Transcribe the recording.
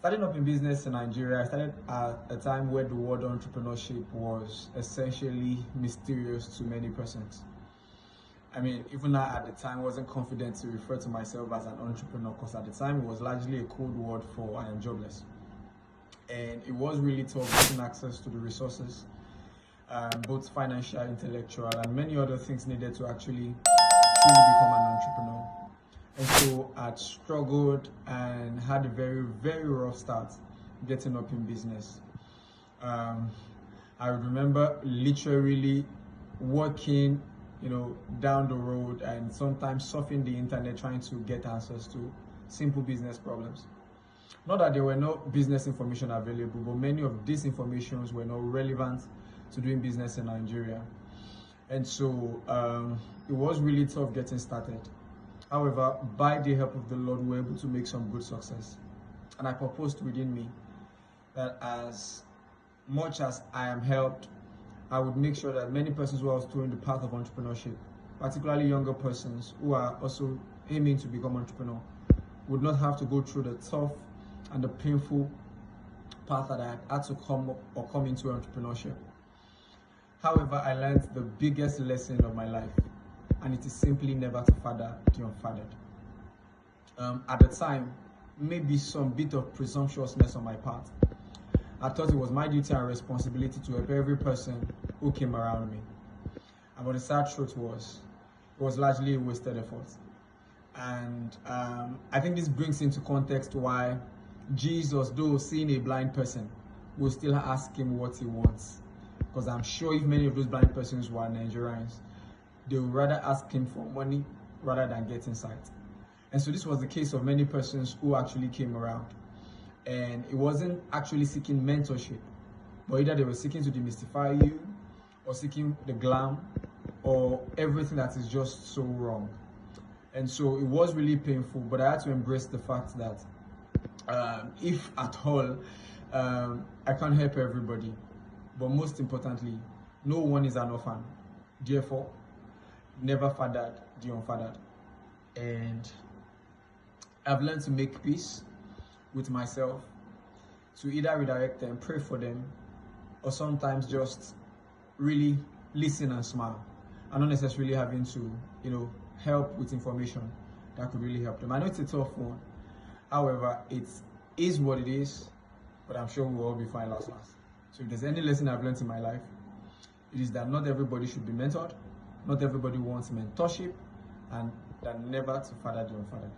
Starting up in business in Nigeria, I started at a time where the word entrepreneurship was essentially mysterious to many persons. I mean, even I at the time wasn't confident to refer to myself as an entrepreneur, because at the time it was largely a code word for I am jobless. And it was really tough getting access to the resources, both financial, intellectual, and many other things needed to actually truly become an entrepreneur. And so I'd struggled and had a very, very rough start getting up in business. I remember literally working, down the road and sometimes surfing the internet trying to get answers to simple business problems. Not that there were no business information available, but many of these informations were not relevant to doing business in Nigeria. And so it was really tough getting started. However, by the help of the Lord, we were able to make some good success. And I proposed within me that as much as I am helped, I would make sure that many persons who are also in the path of entrepreneurship, particularly younger persons who are also aiming to become entrepreneur, would not have to go through the tough and the painful path that I had to come into entrepreneurship. However, I learned the biggest lesson of my life, and it is simply never to father the unfathered. At the time, maybe some bit of presumptuousness on my part. I thought it was my duty and responsibility to help every person who came around me. And but the sad truth was, it was largely a wasted effort. And I think this brings into context why Jesus, though seeing a blind person, will still ask him what he wants. Because I'm sure if many of those blind persons were Nigerians, they would rather ask him for money rather than get insight. And so this was the case of many persons who actually came around. And it wasn't actually seeking mentorship, but either they were seeking to demystify you, or seeking the glam, or everything that is just so wrong. And so it was really painful, but I had to embrace the fact that if at all, I can't help everybody. But most importantly, no one is an orphan. Therefore, never fathered the unfathered. And I've learned to make peace with myself, to either redirect them, pray for them, or sometimes just really listen and smile, and not necessarily having to, help with information that could really help them. I know it's a tough one. However, it is what it is, but I'm sure we'll all be fine last. So if there's any lesson I've learned in my life, it is that not everybody should be mentored, not everybody wants mentorship, and that never to father the unfathered.